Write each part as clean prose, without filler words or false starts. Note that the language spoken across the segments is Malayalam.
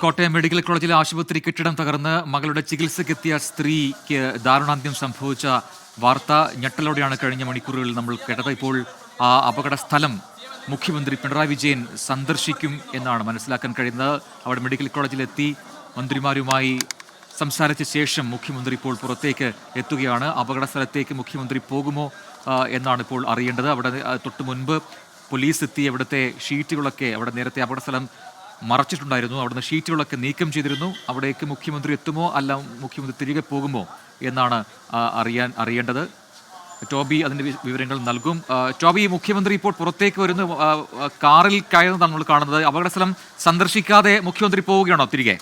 കോട്ടയം മെഡിക്കൽ കോളേജിലെ ആശുപത്രി കെട്ടിടം തകർന്ന് മകളുടെ ചികിത്സയ്ക്കെത്തിയ സ്ത്രീക്ക് ദാരുണാന്ത്യം സംഭവിച്ച വാർത്ത ഞെട്ടലോടെയാണ് കഴിഞ്ഞ മണിക്കൂറുകളിൽ നമ്മൾ കേട്ടത്. ഇപ്പോൾ ആ അപകട സ്ഥലം മുഖ്യമന്ത്രി പിണറായി വിജയൻ സന്ദർശിക്കും എന്നാണ് മനസ്സിലാക്കാൻ കഴിയുന്നത്. അവിടെ മെഡിക്കൽ കോളേജിലെത്തി മന്ത്രിമാരുമായി സംസാരിച്ച ശേഷം മുഖ്യമന്ത്രി ഇപ്പോൾ പുറത്തേക്ക് എത്തുകയാണ്. അപകട സ്ഥലത്തേക്ക് മുഖ്യമന്ത്രി പോകുമോ എന്നാണ് ഇപ്പോൾ അറിയേണ്ടത്. അവിടെ തൊട്ട് മുൻപ് പോലീസ് എത്തി അവിടുത്തെ ഷീറ്റുകളൊക്കെ അവിടെ നേരത്തെ അപകട സ്ഥലം മറച്ചിട്ടുണ്ടായിരുന്നു. അവിടുന്ന് ഷീറ്റുകളൊക്കെ നീക്കം ചെയ്തിരുന്നു. അവിടേക്ക് മുഖ്യമന്ത്രി എത്തുമോ അല്ല മുഖ്യമന്ത്രി തിരികെ പോകുമോ എന്നാണ് അറിയേണ്ടത്. ടോബി അതിൻ്റെ വിവരങ്ങൾ നൽകും. ടോബി, മുഖ്യമന്ത്രി ഇപ്പോൾ പുറത്തേക്ക് വരുന്ന കാറിൽ കയറുന്നതാണ് നമ്മൾ കാണുന്നത്. അപകട സ്ഥലം സന്ദർശിക്കാതെ മുഖ്യമന്ത്രി പോവുകയാണോ തിരികെ?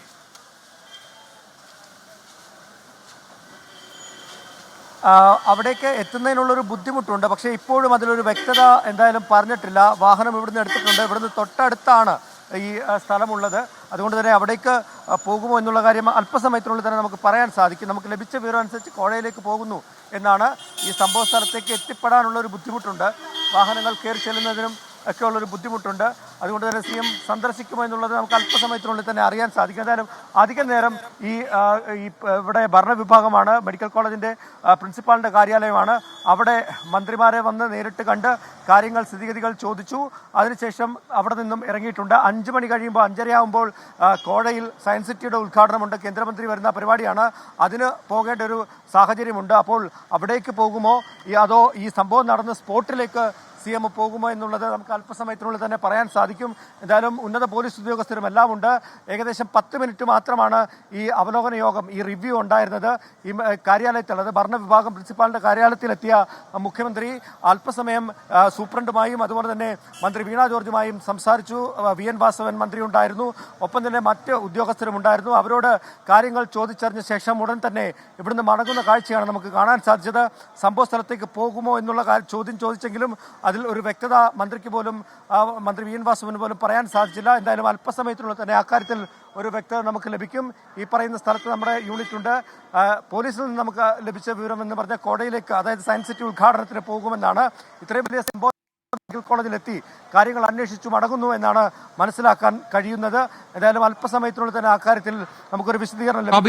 അവിടേക്ക് എത്തുന്നതിനുള്ളൊരു ബുദ്ധിമുട്ടുണ്ട്. പക്ഷേ ഇപ്പോഴും അതിലൊരു വ്യക്തത എന്തായാലും പറഞ്ഞിട്ടില്ല. വാഹനം ഇവിടുന്ന് എടുത്തിട്ടുണ്ട്. ഇവിടുന്ന് തൊട്ടടുത്താണ് ഈ സ്ഥലമുള്ളത്. അതുകൊണ്ട് തന്നെ അവിടേക്ക് പോകുമോ എന്നുള്ള കാര്യം അല്പസമയത്തിനുള്ളിൽ തന്നെ നമുക്ക് പറയാൻ സാധിക്കും. നമുക്ക് ലഭിച്ച വിവരം അനുസരിച്ച് കോഴയിലേക്ക് പോകുന്നു എന്നാണ്. ഈ സംഭവ സ്ഥലത്തേക്ക് എത്തിപ്പെടാനുള്ളൊരു ബുദ്ധിമുട്ടുണ്ട്. വാഹനങ്ങൾ കയറി ചെല്ലുന്നതിനും ഒക്കെ ഉള്ളൊരു ബുദ്ധിമുട്ടുണ്ട്. അതുകൊണ്ട് തന്നെ CM സന്ദർശിക്കുമോ എന്നുള്ളത് നമുക്ക് അല്പസമയത്തിനുള്ളിൽ തന്നെ അറിയാൻ സാധിക്കും. എന്തായാലും അധിക നേരം ഇവിടെ ഭരണവിഭാഗമാണ്, മെഡിക്കൽ കോളേജിൻ്റെ പ്രിൻസിപ്പാളിൻ്റെ കാര്യാലയമാണ്. അവിടെ മന്ത്രിമാരെ വന്ന് നേരിട്ട് കണ്ട് കാര്യങ്ങൾ സ്ഥിതിഗതികൾ ചോദിച്ചു. അതിനുശേഷം അവിടെ നിന്നും ഇറങ്ങിയിട്ടുണ്ട്. 5 മണി കഴിയുമ്പോൾ 5:30 ആകുമ്പോൾ കോഴയിൽ സയൻസ് സിറ്റിയുടെ ഉദ്ഘാടനമുണ്ട്. കേന്ദ്രമന്ത്രി വരുന്ന പരിപാടിയാണ്. അതിന് പോകേണ്ട ഒരു സാഹചര്യമുണ്ട്. അപ്പോൾ അവിടേക്ക് പോകുമോ അതോ ഈ സംഭവം നടന്ന സ്പോട്ടിലേക്ക് CM പോകുമോ എന്നുള്ളത് നമുക്ക് അല്പസമയത്തിനുള്ളിൽ തന്നെ പറയാൻ സാധിക്കും. എന്തായാലും ഉന്നത പോലീസ് ഉദ്യോഗസ്ഥരും എല്ലാം ഉണ്ട്. ഏകദേശം 10 മിനിറ്റ് മാത്രമാണ് ഈ അവലോകന യോഗം, ഈ റിവ്യൂ ഉണ്ടായിരുന്നത് ഈ കാര്യാലയത്തിലുള്ളത്. ഭരണവിഭാഗം പ്രിൻസിപ്പാളിൻ്റെ കാര്യാലയത്തിലെത്തിയ മുഖ്യമന്ത്രി അല്പസമയം സൂപ്രണ്ടുമായും അതുപോലെ തന്നെ മന്ത്രി വീണ ജോർജുമായും സംസാരിച്ചു. VN വാസവൻ മന്ത്രി ഉണ്ടായിരുന്നു. ഒപ്പം തന്നെ മറ്റ് ഉദ്യോഗസ്ഥരും ഉണ്ടായിരുന്നു. അവരോട് കാര്യങ്ങൾ ചോദിച്ചറിഞ്ഞ ശേഷം ഉടൻ തന്നെ ഇവിടുന്ന് മടങ്ങുന്ന കാഴ്ചയാണ് നമുക്ക് കാണാൻ സാധിച്ചത്. സംഭവ സ്ഥലത്തേക്ക് പോകുമോ എന്നുള്ള ചോദ്യം ചോദിച്ചെങ്കിലും അതിൽ ഒരു വ്യക്തത മന്ത്രിക്ക് പോലും മന്ത്രി VN വാസവന് പോലും പറയാൻ സാധിച്ചില്ല. എന്തായാലും അല്പസമയത്തിനുള്ളിൽ തന്നെ അക്കാര്യത്തിൽ ഒരു വ്യക്തത നമുക്ക് ലഭിക്കും. ഈ പറയുന്ന സ്ഥലത്ത് നമ്മുടെ യൂണിറ്റ് ഉണ്ട്. പോലീസിൽ നിന്ന് നമുക്ക് ലഭിച്ച വിവരം എന്ന് പറഞ്ഞാൽ കോടതിയിലേക്ക്, അതായത് സയൻസ് സിറ്റി ഉദ്ഘാടനത്തിന് പോകുമെന്നാണ്. ഇത്രയും വലിയ സംഭവം മെഡിക്കൽ കോളേജിലെത്തി കാര്യങ്ങൾ അന്വേഷിച്ചു മടങ്ങുന്നു എന്നാണ് മനസ്സിലാക്കാൻ കഴിയുന്നത്. എന്തായാലും അല്പസമയത്തിനുള്ളിൽ തന്നെ അക്കാര്യത്തിൽ നമുക്കൊരു വിശദീകരണം ലഭിക്കും.